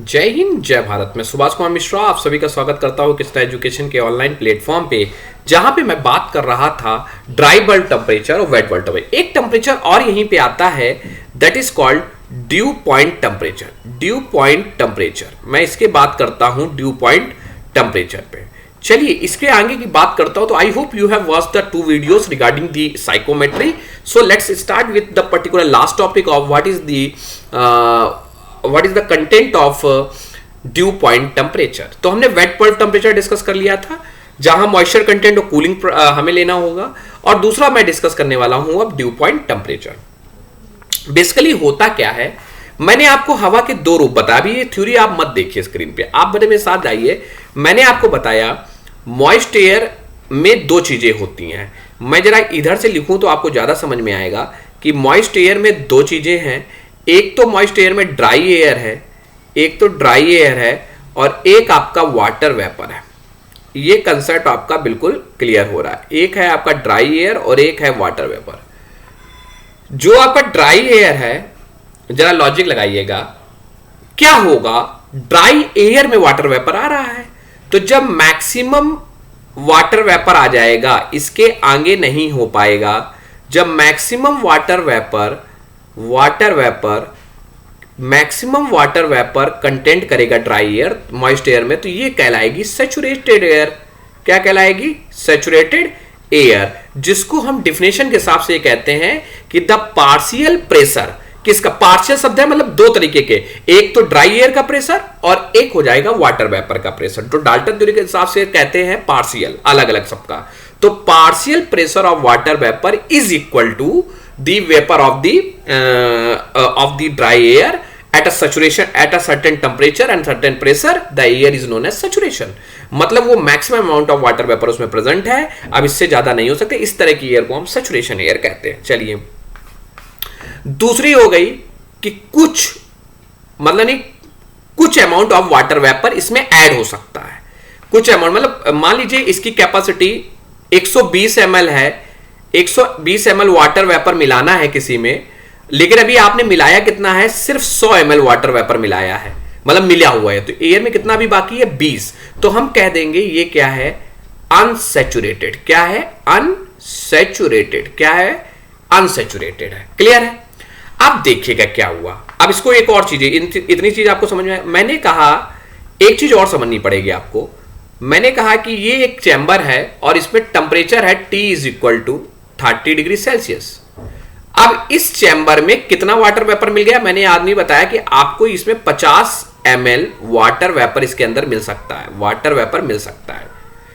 जय हिंद जय भारत। मैं सुभाष कुमार मिश्रा आप सभी का स्वागत करता हूं किस्ता एजुकेशन के ऑनलाइन प्लेटफॉर्म पे, जहां पे मैं बात कर रहा था ड्राई बल्ब टेम्परेचर और वेट बल्ब टेम्परेचर। एक टेम्परेचर और यहीं पे आता है that is called due point temperature. Due point temperature मैं इसके बात करता हूं ड्यू पॉइंट टेम्परेचर पे। चलिए इसके आगे की बात करता हूं। तो I hope you have watched the 2 videos regarding the psychometry. So let's start with the particular last topic of what is the content of due point temperature. तो हमने वेट बल्ब टेम्परेचर डिस्कस कर लिया था, जहां moisture content और cooling हमें लेना होगा, और दूसरा मैं डिस्कस करने वाला हूं अब ड्यू पॉइंट टेम्परेचर। बेसिकली होता क्या है, मैंने आपको हवा के 2 रूप बताया। अभी ये थ्योरी आप मत देखिए स्क्रीन पे, आप मेरे साथ आइए। मैंने आपको बताया मॉइस्ट एयर में 2 चीजें होती हैं। मैं जरा इधर से लिखूं तो आपको ज्यादा समझ में आएगा कि मॉइस्ट एयर में 2 चीजें हैं। एक तो मॉइस्ट एयर में ड्राई एयर है, एक तो ड्राई एयर है, और एक आपका वाटर वेपर है। ये कंसेप्ट आपका बिल्कुल क्लियर हो रहा है। एक है आपका ड्राई एयर और एक है वाटर वेपर। जो आपका ड्राई एयर है, जरा लॉजिक लगाइएगा, क्या होगा, ड्राई एयर में वाटर वेपर आ रहा है, तो जब मैक्सिमम वाटर वेपर आ जाएगा, इसके आगे नहीं हो पाएगा। जब maximum maximum water vapour content करेगा ड्राई एयर मॉइस्ट एयर में, तो ये कहलाएगी सैचुरेटेड एयर। क्या कहलाएगी? सैचुरेटेड एयर, जिसको हम डिफिनेशन के हिसाब से कहते हैं कि द पार्शियल प्रेशर। किसका पार्शियल शब्द है? मतलब 2 तरीके के, एक तो ड्राई एयर का प्रेशर और एक हो जाएगा वाटर वेपर का प्रेशर। तो डाल्टन थ्योरी के हिसाब से कहते हैं पार्शियल, अलग अलग सबका। तो partial pressure of water vapour is equal to the vapor of the dry air at a certain temperature and certain pressure. The air is known as saturation. मतलब वो maximum amount of water vapour उसमें present है, अब इससे ज्यादा नहीं हो सकते। इस तरह की एयर को हम सैचुरेशन एयर कहते हैं। चलिए दूसरी हो गई कि कुछ अमाउंट ऑफ वाटर वेपर इसमें ऐड हो सकता है। कुछ अमाउंट मतलब मान लीजिए इसकी कैपेसिटी 120 ml है, 120 ml वाटर वेपर मिलाना है किसी में, लेकिन अभी आपने मिलाया कितना है? सिर्फ 100 ml वाटर वेपर मिलाया है, मतलब मिला हुआ है। तो एयर में कितना भी बाकी है? 20। तो हम कह देंगे ये क्या है? अनसैचुरेटेड। क्या है? अनसैचुरेटेड। क्या है? अनसैचुरेटेड है। क्लियर है? अब देखिएगा क्या हुआ। अब इसको एक और चीज, इतनी चीज आपको समझ में, मैंने कहा एक चीज और समझनी पड़ेगी आपको। मैंने कहा कि ये एक चैम्बर है और इसमें टेम्परेचर है T is equal to 30 degree Celsius. अब इस चैम्बर में कितना वाटर वेपर मिल गया? मैंने आदमी बताया कि आपको इसमें 50 ml वाटर वेपर इसके अंदर मिल सकता है, वाटर वेपर मिल सकता है।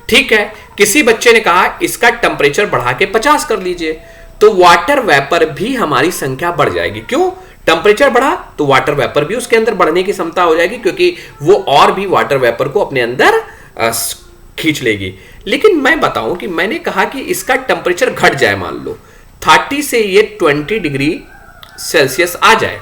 ठीक है, किसी बच्चे ने कहा इसका टेम्परेचर बढ़ा के 50 कर लीजिए, तो वाटर वेपर भी हमारी संख्या बढ़ जाएगी। क्यों? टेम्परेचर बढ़ा तो वाटर वेपर भी उसके अंदर बढ़ने की क्षमता हो जाएगी, क्योंकि वो और भी वाटर वेपर को अपने अंदर खींच लेगी। लेकिन मैं बताऊं कि मैंने कहा कि इसका टेम्परेचर घट जाए, मान लो 30 से ये 20 डिग्री सेल्सियस आ जाए।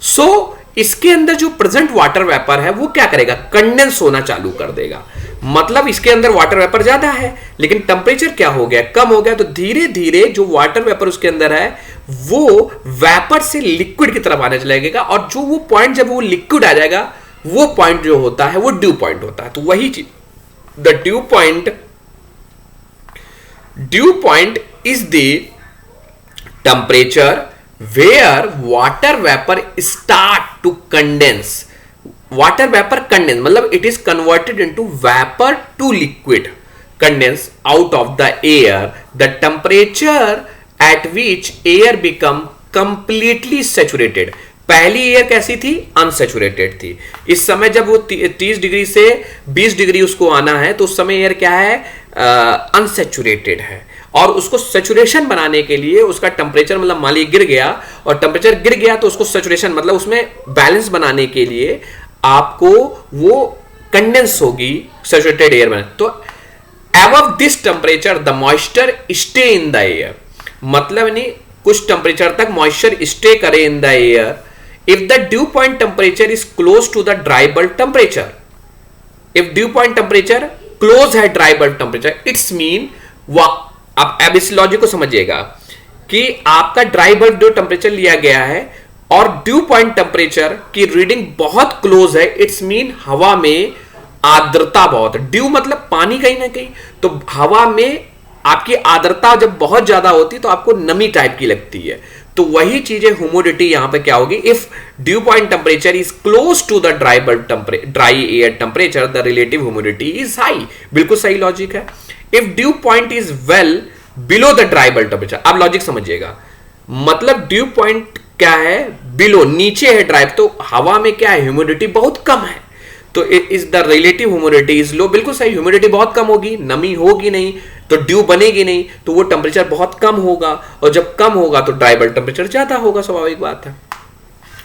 सो इसके अंदर जो प्रेजेंट वाटर वेपर है वो क्या करेगा? कंडेंस होना चालू कर देगा। मतलब इसके अंदर वाटर वेपर ज्यादा है, लेकिन टेम्परेचर क्या हो गया? कम हो गया। तो धीरे धीरे जो वाटर वेपर उसके अंदर है वो वेपर से लिक्विड की तरफ आने लगेगा, और जो वो पॉइंट, जब वो लिक्विड आ जाएगा, वो पॉइंट जो होता है वो ड्यू पॉइंट होता है। तो वही चीज, the dew point is the temperature where water vapour start to condense. Water vapour condense मतलब it is converted into vapour to liquid, condense out of the air. The temperature at which air become completely saturated. पहली air कैसी थी? Unsaturated थी। इस समय जब वो 30 degree से 20 डिग्री उसको आना है, तो उस समय एयर क्या है? अनसैचुरेटेड है। और उसको सैचुरेशन बनाने के लिए उसका टेम्परेचर, मतलब मान लीजिए गिर गया, और टेम्परेचर गिर गया तो उसको सैचुरेशन मतलब उसमें बैलेंस बनाने के लिए आपको वो कंडेंस होगी, सैचुरेटेड एयर में। तो above this temperature the moisture stay in the air. मतलब नहीं, कुछ टेम्परेचर तक मॉइस्चर स्टे करे in the air. If the dew point temperature is close to the dry bulb temperature, if dew point temperature close है dry bulb temperature, it's mean अब इस logic को समझिएगा कि आपका ड्राई बल्ब जो टेम्परेचर लिया गया है और ड्यू पॉइंट टेम्परेचर की रीडिंग बहुत क्लोज है, इट्स मीन हवा में आर्द्रता बहुत है। ड्यू मतलब पानी कहीं ना कहीं, तो हवा में आपकी आर्द्रता जब बहुत ज्यादा होती है तो आपको नमी टाइप की लगती है। तो वही चीजें ह्यूमिडिटी यहां पे क्या होगी, if dew point temperature is close to the dry air temperature the relative humidity is high. बिल्कुल सही लॉजिक है। If dew point is well below the dry bulb temperature, अब लॉजिक समझिएगा, मतलब ड्यू पॉइंट क्या है, बिलो, नीचे है ड्राई, तो हवा में क्या है, ह्यूमिडिटी बहुत कम है, तो is the relative humidity is low. बिल्कुल सही, ह्यूमिडिटी बहुत कम होगी, नमी होगी नहीं, तो ड्यू बनेगी नहीं, तो वो टेम्परेचर बहुत कम होगा, और जब कम होगा तो ड्राई बल्ब टेम्परेचर ज्यादा होगा, स्वाभाविक बात है।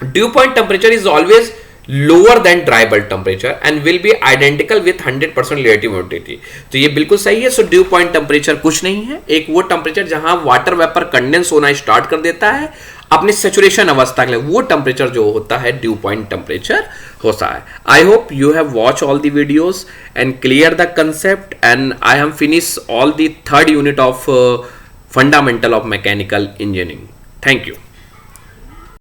Due point temperature is always lower than dry bulb temperature and will be identical with 100% relative humidity. तो ये बिल्कुल सही है। सो ड्यू पॉइंट टेम्परेचर कुछ नहीं है, एक वो टेम्परेचर जहां वाटर वेपर कंडेंस होना स्टार्ट कर देता है अपने सैचुरेशन अवस्था के लिए, वो टेम्परेचर जो होता है ड्यू पॉइंट टेम्परेचर होता है। I hope you have watch all the videos and clear the concept, and I have finish all the third unit of fundamental of mechanical engineering. Thank you.